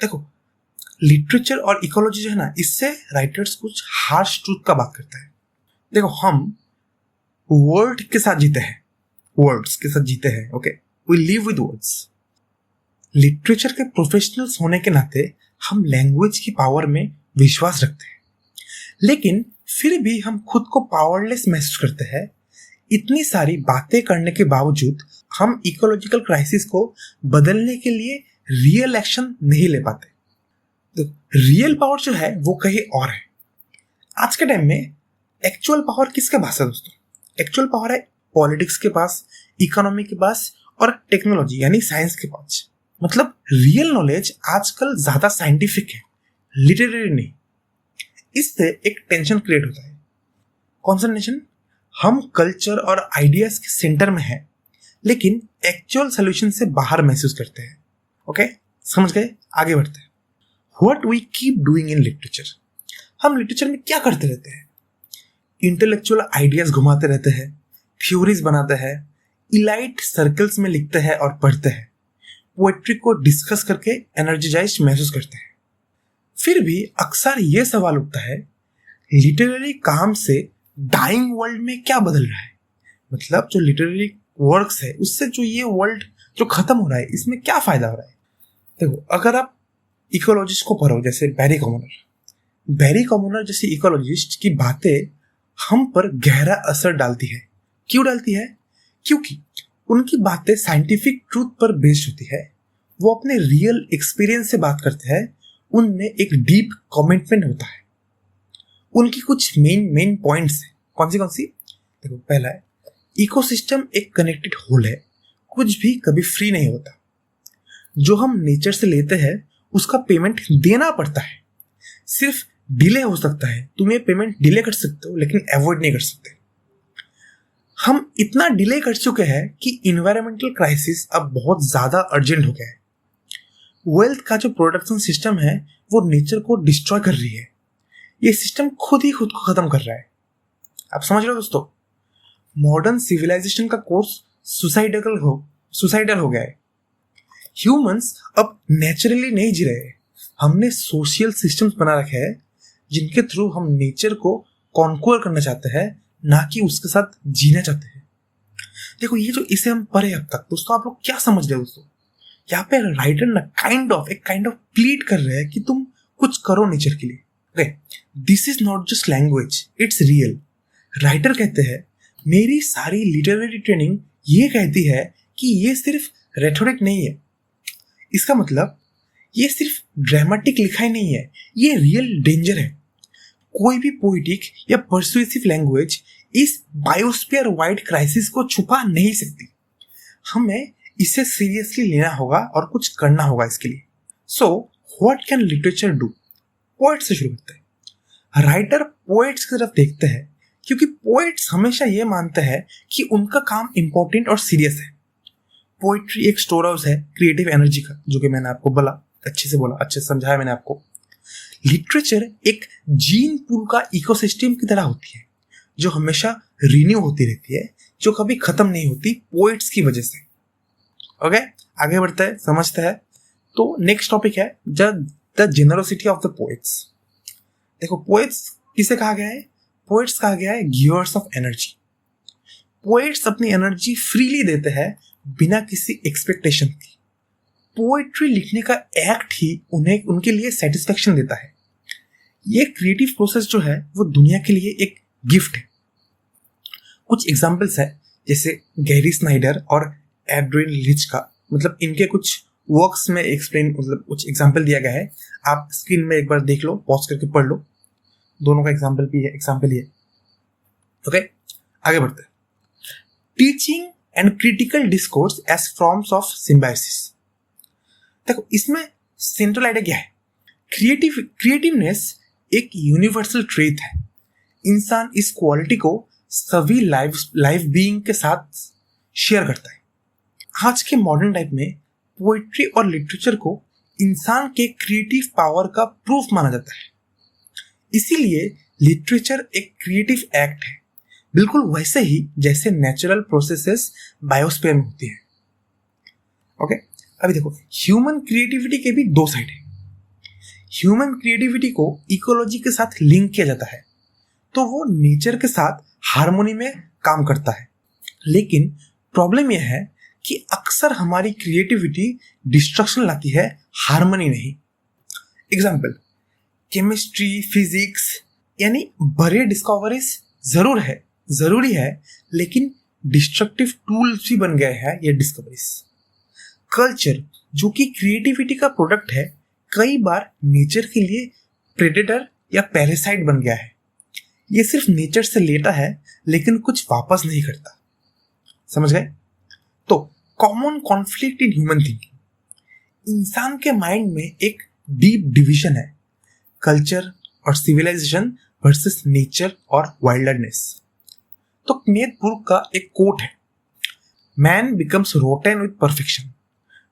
देखो, लिटरेचर और इकोलॉजी जो है ना, इससे राइटर्स कुछ हार्श ट्रूथ का बात करता है। देखो, हम वर्ड के साथ जीते हैं, वर्ड्स के साथ जीते हैं। Okay, we live with words. Literature के प्रोफेशनल्स होने के नाते हम लैंग्वेज की पावर में विश्वास रखते हैं, लेकिन फिर भी हम खुद को पावरलेस महसूस करते हैं। इतनी सारी बातें करने के बावजूद हम इकोलॉजिकल क्राइसिस को बदलने के लिए रियल एक्शन नहीं ले पाते। तो रियल पावर जो है वो कहीं और है। आज के टाइम में एक्चुअल पावर किसके पास है दोस्तों? एक्चुअल पावर है पॉलिटिक्स के पास, इकोनॉमी के पास और टेक्नोलॉजी यानी साइंस के पास। मतलब रियल नॉलेज आजकल ज्यादा साइंटिफिक है, लिटरेरी नहीं। इससे एक टेंशन क्रिएट होता है। कौन सा टेंशन? हम कल्चर और आइडियाज के सेंटर में हैं, लेकिन एक्चुअल सोल्यूशन से बाहर महसूस करते हैं। ओके, समझ गए? आगे बढ़ते हैं। What we keep doing in literature. हम लिटरेचर में क्या करते रहते हैं? इंटेलेक्चुअल आइडियाज घुमाते रहते हैं, थ्योरीज बनाते हैं, इलाइट सर्कल्स में लिखते हैं और पढ़ते हैं, पोएट्री को डिस्कस करके एनर्जाइज महसूस करते हैं। फिर भी अक्सर ये सवाल उठता है, लिटरेरी काम से डाइंग वर्ल्ड में क्या बदल रहा है? मतलब जो लिटरेरी वर्क्स है उससे जो ये वर्ल्ड जो खत्म हो रहा है, इसमें क्या फायदा हो रहा है? देखो, अगर आप इकोलॉजिस्ट को पढ़ो जैसे बैरी कॉमनर, बैरी कॉमनर जैसे इकोलॉजिस्ट की बातें हम पर गहरा असर डालती है। क्यों डालती है? क्योंकि उनकी बातें साइंटिफिक ट्रूथ पर बेस्ड होती है। वो अपने रियल एक्सपीरियंस से बात करते हैं, उनमें एक डीप कमिटमेंट होता है। उनकी कुछ मेन पॉइंट्स है। कौन सी? देखो, पहला है इकोसिस्टम एक कनेक्टेड होल है, कुछ भी कभी फ्री नहीं होता। जो हम नेचर से लेते हैं उसका पेमेंट देना पड़ता है। सिर्फ डिले हो सकता है, तुम ये पेमेंट डिले कर सकते हो लेकिन अवॉइड नहीं कर सकते। हम इतना डिले कर चुके हैं कि इन्वायरमेंटल क्राइसिस अब बहुत ज्यादा अर्जेंट हो गया है। वेल्थ का जो प्रोडक्शन सिस्टम है वो नेचर को डिस्ट्रॉय कर रही है। ये सिस्टम खुद ही खुद को खत्म कर रहा है। आप समझ रहे हो दोस्तों? मॉडर्न सिविलाइजेशन का कोर्स सुसाइडल हो गया है। ह्यूमंस अब नेचुरली नहीं जी रहे। हमने सोशल सिस्टम्स बना रखे हैं जिनके थ्रू हम नेचर को कॉन्क्वर करना चाहते हैं, ना कि उसके साथ जीना चाहते हैं। देखो, ये जो इसे हम पढ़े अब तक, दोस्तों आप लोग क्या समझ रहे हो? दोस्तों यहाँ पे राइटर ना एक काइंड ऑफ प्लीड कर रहे हैं कि तुम कुछ करो नेचर के लिए। Okay, this is not just language, it's real. Writer कहते हैं मेरी सारी लिटरेरी ट्रेनिंग ये कहती है कि ये सिर्फ रेटोरिक नहीं है। इसका मतलब ये सिर्फ ड्रामेटिक लिखाई नहीं है, ये रियल डेंजर है। कोई भी पोइटिक या परसुएसिव लैंग्वेज इस बायोस्फीयर वाइड क्राइसिस को छुपा नहीं सकती। हमें इसे सीरियसली लेना होगा और कुछ करना होगा इसके लिए। So what can literature do? Poet से शुरू करते हैं। राइटर पोएट्स की तरफ देखते हैं क्योंकि पोएट्स हमेशा ये मानते हैं कि उनका काम इंपॉर्टेंट और सीरियस है। पोएट्री एक स्टोर हाउस है क्रिएटिव एनर्जी का, जो कि मैंने आपको अच्छे से समझाया मैंने आपको। लिटरेचर एक जीन पूल का इकोसिस्टम की तरह होती है जो हमेशा रिन्यू होती रहती है, जो कभी खत्म नहीं होती पोएट्स की वजह से। ओके, आगे बढ़ते हैं, समझते हैं। तो नेक्स्ट टॉपिक है the generosity of the poets. देखो, पोएट्स किसे कहा गया है? पोएट्स कहा गया है गिवर्स ऑफ एनर्जी। पोएट्स अपनी एनर्जी फ्रीली देते हैं बिना किसी एक्सपेक्टेशन की। पोएट्री लिखने का एक्ट ही उन्हें उनके लिए सेटिस्फेक्शन देता है। ये क्रिएटिव प्रोसेस जो है वो दुनिया के लिए एक गिफ्ट है। कुछ एग्जांपल्स है, जैसे गैरी स्नाइडर और एड्रिन लिच का, मतलब इनके कुछ वर्क्स में कुछ एग्जांपल दिया गया है। आप स्क्रीन में एक बार देख लो, पॉज करके पढ़ लो। दोनों का एग्जांपल ही है। ओके, आगे बढ़ते हैं। Teaching and critical discourse as forms of symbiosis. देखो, इसमें सेंट्रल आइडिया क्या है? क्रिएटिवनेस एक यूनिवर्सल ट्रेट है। इंसान इस क्वालिटी को सभी लाइफ बीइंग के साथ शेयर करता है। आज के मॉडर्न टाइप में पोएट्री और लिटरेचर को इंसान के क्रिएटिव पावर का प्रूफ माना जाता है। इसीलिए लिटरेचर एक क्रिएटिव एक्ट है, बिल्कुल वैसे ही जैसे नेचुरल प्रोसेसेस बायोस्फीयर में होती है। ओके, अभी देखो, ह्यूमन क्रिएटिविटी के भी दो साइड है। ह्यूमन क्रिएटिविटी को इकोलॉजी के साथ लिंक किया जाता है, तो वो नेचर के साथ हार्मोनी में काम करता है। लेकिन प्रॉब्लम यह है कि अक्सर हमारी क्रिएटिविटी डिस्ट्रक्शन लाती है, हार्मनी नहीं। एग्जाम्पल, केमिस्ट्री, फिजिक्स, यानी बड़े डिस्कवरीज जरूरी है, लेकिन डिस्ट्रक्टिव टूल्स भी बन गए हैं ये डिस्कवरीज। कल्चर, जो कि क्रिएटिविटी का प्रोडक्ट है, कई बार नेचर के लिए प्रेडेटर या पैरासाइट बन गया है। ये सिर्फ नेचर से लेता है लेकिन कुछ वापस नहीं करता। समझ गए? तो common conflict in human thinking. इंसान के माइंड में एक डीप डिवीजन है, कल्चर और सिविलाइजेशन वर्सेस नेचर और वाइल्डनेस। तो कनेथ ब्रूक का एक कोट है, man becomes rotten with perfection.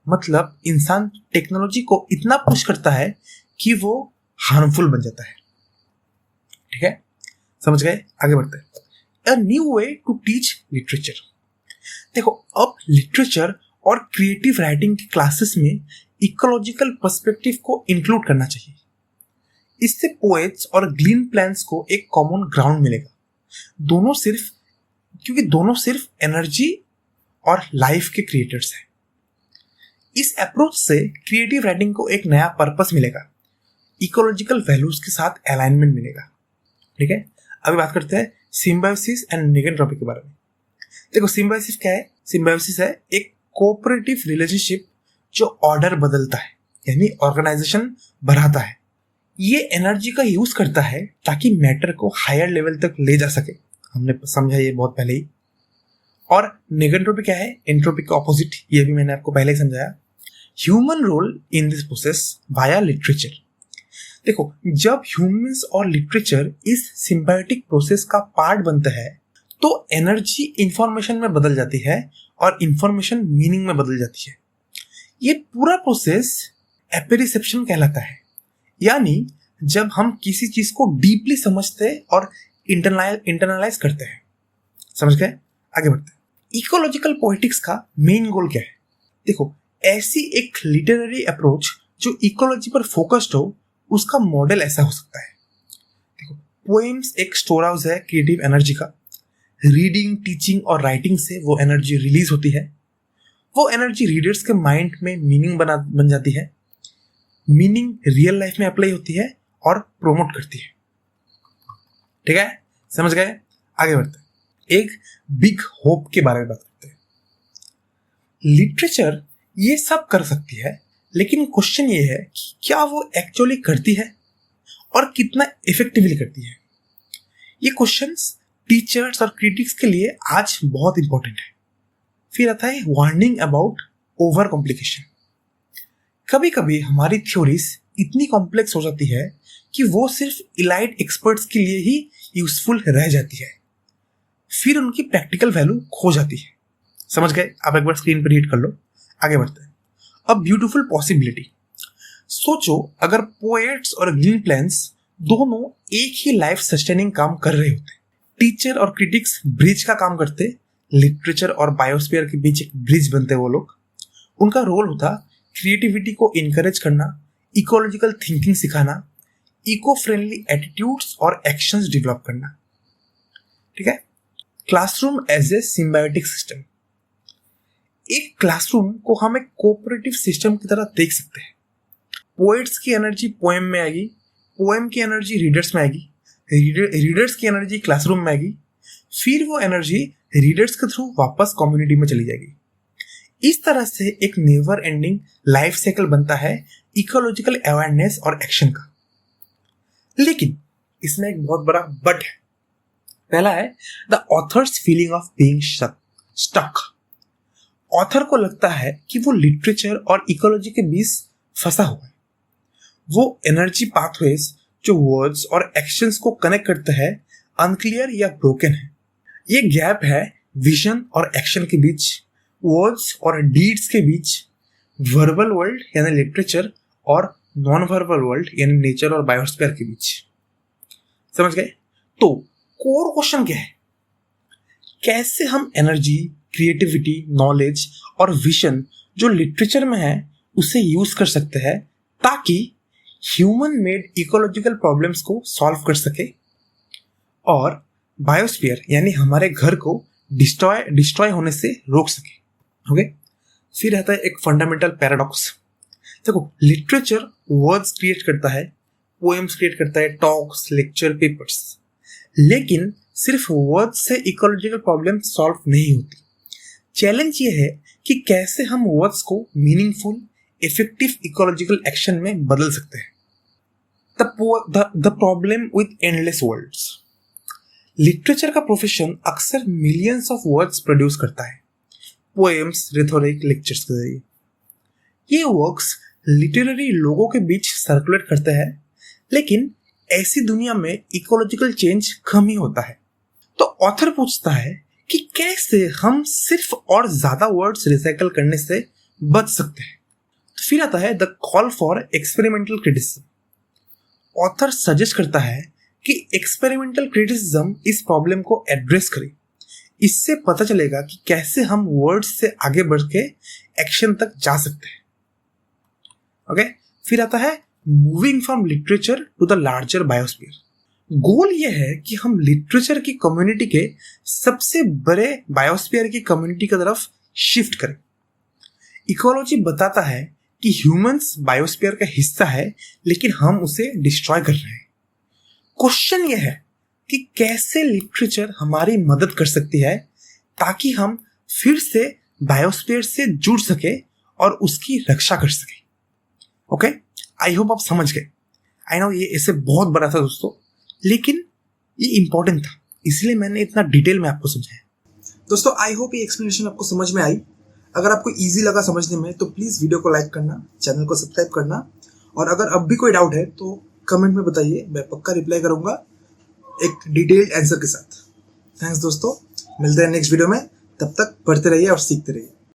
मतलब इंसान टेक्नोलॉजी को इतना पुश करता है कि वो हार्मफुल बन जाता है। ठीक है, समझ गए? आगे बढ़ते हैं। A new way to teach literature. देखो, अब लिटरेचर और क्रिएटिव राइटिंग की क्लासेस में इकोलॉजिकल पर्सपेक्टिव को इंक्लूड करना चाहिए। इससे पोएट्स और ग्रीन प्लान्स को एक कॉमन ग्राउंड मिलेगा। दोनों सिर्फ एनर्जी और लाइफ के क्रिएटर्स हैं। इस अप्रोच से क्रिएटिव राइटिंग को एक नया पर्पस मिलेगा, इकोलॉजिकल वैल्यूज के साथ अलाइनमेंट मिलेगा। ठीक है, अभी बात करते हैं सिम्बायोसिस एंड निगेनट्रॉपी के बारे में। देखो सिम्बायोसिस क्या है? सिम्बायोसिस है एक कोऑपरेटिव रिलेशनशिप जो ऑर्डर बदलता है, यानी ऑर्गेनाइजेशन बढ़ाता है। ये एनर्जी का यूज करता है ताकि मैटर को हायर लेवल तक ले जा सके। हमने समझा ये बहुत पहले ही। और निगेनट्रॉपी क्या है? एंट्रोपी का ऑपोजिट, ये भी मैंने आपको पहले ही समझाया। Human role in this process via literature. देखो जब ह्यूमंस और लिटरेचर इस सिम्बायोटिक प्रोसेस का पार्ट बनता है तो एनर्जी इंफॉर्मेशन में बदल जाती है और इंफॉर्मेशन मीनिंग में बदल जाती है। ये पूरा प्रोसेस एपेरिसेप्शन कहलाता है, यानी जब हम किसी चीज को डीपली समझते और इंटरनलाइज करते हैं। समझ गए? आगे बढ़ते हैं। इकोलॉजिकल पोएटिक्स का मेन गोल क्या है? देखो ऐसी एक लिटरेरी अप्रोच जो इकोलॉजी पर फोकस्ड हो, उसका मॉडल ऐसा हो सकता है। देखो पोएम्स एक स्टोर हाउस है क्रिएटिव एनर्जी का। रीडिंग, टीचिंग और राइटिंग से वो एनर्जी रिलीज होती है। वो एनर्जी रीडर्स के माइंड में मीनिंग बन जाती है। मीनिंग रियल लाइफ में अप्लाई होती है और प्रोमोट करती है। ठीक है, समझ गए? आगे बढ़ते हैं। एक बिग होप के बारे में बात करते हैं। लिटरेचर ये सब कर सकती है, लेकिन क्वेश्चन ये है कि क्या वो एक्चुअली करती है और कितना इफेक्टिवली करती है। ये क्वेश्चंस टीचर्स और क्रिटिक्स के लिए आज बहुत इंपॉर्टेंट है। फिर आता है वार्निंग अबाउट ओवर कॉम्प्लिकेशन। कभी कभी हमारी थ्योरीज इतनी कॉम्प्लेक्स हो जाती है कि वो सिर्फ इलाइट एक्सपर्ट्स के लिए ही यूजफुल रह जाती है, फिर उनकी प्रैक्टिकल वैल्यू खो जाती है। समझ गए? आप एक बार स्क्रीन पर रीड कर लो। आगे बढ़ते हैं। A beautiful possibility. सोचो अगर पोएट्स और ग्रीन प्लान्स दोनों एक ही लाइफ सस्टेनिंग काम कर रहे होते। टीचर और क्रिटिक्स ब्रिज का काम करते, लिटरेचर और बायोस्फीयर के बीच एक ब्रिज बनते वो लोग। उनका रोल होता क्रिएटिविटी को इनकरेज करना, इकोलॉजिकल थिंकिंग सिखाना, इको फ्रेंडली एटीट्यूड्स और एक्शंस डेवलप करना। ठीक है, classroom as a symbiotic system. एक क्लासरूम को हम एक कोऑपरेटिव सिस्टम की तरह देख सकते हैं। पोएट्स की एनर्जी पोएम में आएगी, पोएम की एनर्जी रीडर्स में आएगी, रीडर्स की एनर्जी क्लासरूम में आएगी, फिर वो एनर्जी रीडर्स के थ्रू वापस कम्युनिटी में चली जाएगी। इस तरह से एक नेवर एंडिंग लाइफ साइकिल बनता है इकोलॉजिकल अवेयरनेस और एक्शन का। लेकिन इसमें एक बहुत बड़ा बट है। पहला है the author's feeling of being stuck. Author को लगता है कि वो लिटरेचर और इकोलॉजी के बीच फंसा हुआ है। वो एनर्जी पाथवेज जो वर्ड्स और एक्शंस को कनेक्ट करते हैं अनक्लियर या ब्रोकन है। ये गैप है विजन और एक्शन के बीच, वर्ड्स और डीड्स के बीच, वर्बल वर्ल्ड यानी लिटरेचर और नॉन वर्बल वर्ल्ड यानी नेचर और बायोस्फीयर के बीच। समझ गए? तो कोर क्वेश्चन क्या है? कैसे हम एनर्जी, क्रिएटिविटी, नॉलेज और विजन जो लिटरेचर में है उसे यूज कर सकते हैं ताकि ह्यूमन मेड इकोलॉजिकल प्रॉब्लम्स को सॉल्व कर सके और बायोस्फीयर यानी हमारे घर को डिस्ट्रॉय होने से रोक सके। ओके, फिर आता है एक फंडामेंटल पैराडॉक्स। देखो लिटरेचर वर्ड्स क्रिएट करता है, पोएम्स क्रिएट करता है, टॉक्स, लेक्चर, पेपर्स, लेकिन सिर्फ वर्ड्स से इकोलॉजिकल प्रॉब्लम सॉल्व नहीं होती। चैलेंज ये है कि कैसे हम वर्ड्स को मीनिंगफुल, इफेक्टिव इकोलॉजिकल एक्शन में बदल सकते हैं। The problem with endless words. Literature का प्रोफेशन अक्सर मिलियंस ऑफ वर्ड्स प्रोड्यूस करता है, पोएम्स, रिथोरिक, लेक्चर्स के जरिए। ये वर्क्स लिटरेरी लोगों के बीच सर्कुलेट करते हैं, लेकिन ऐसी दुनिया में इकोलॉजिकल चेंज कम ही होता है। तो ऑथर पूछता है कि कैसे हम सिर्फ और ज्यादा वर्ड्स रिसाइकल करने से बच सकते हैं। तो फिर आता है the call for experimental criticism. Author suggest करता है कि एक्सपेरिमेंटल क्रिटिसिज्म इस प्रॉब्लम को एड्रेस करे। इससे पता चलेगा कि कैसे हम वर्ड्स से आगे बढ़ के एक्शन तक जा सकते हैं। ओके, फिर आता है moving from literature to the larger biosphere. Goal यह है कि हम लिटरेचर की कम्युनिटी के सबसे बड़े बायोस्फीयर की कम्युनिटी की तरफ शिफ्ट करें। इकोलॉजी बताता है कि ह्यूमंस बायोस्फीयर का हिस्सा है लेकिन हम उसे डिस्ट्रॉय कर रहे हैं। क्वेश्चन ये है कि कैसे लिटरेचर हमारी मदद कर सकती है ताकि हम फिर से बायोस्फीयर से जुड़ सके और उसकी रक्षा कर सके। ओके, आई होप आप समझ गए। आई नो ये ऐसे बहुत बड़ा था दोस्तों, लेकिन ये इंपॉर्टेंट था, इसलिए मैंने इतना डिटेल में आपको समझाया। दोस्तों आई होप ये एक्सप्लेनेशन आपको समझ में आई। अगर आपको इजी लगा समझने में तो प्लीज़ वीडियो को लाइक करना, चैनल को सब्सक्राइब करना, और अगर अब भी कोई डाउट है तो कमेंट में बताइए, मैं पक्का रिप्लाई करूंगा एक डिटेल्ड आंसर के साथ। थैंक्स दोस्तों, मिलते हैं नेक्स्ट वीडियो में। तब तक पढ़ते रहिए और सीखते रहिए।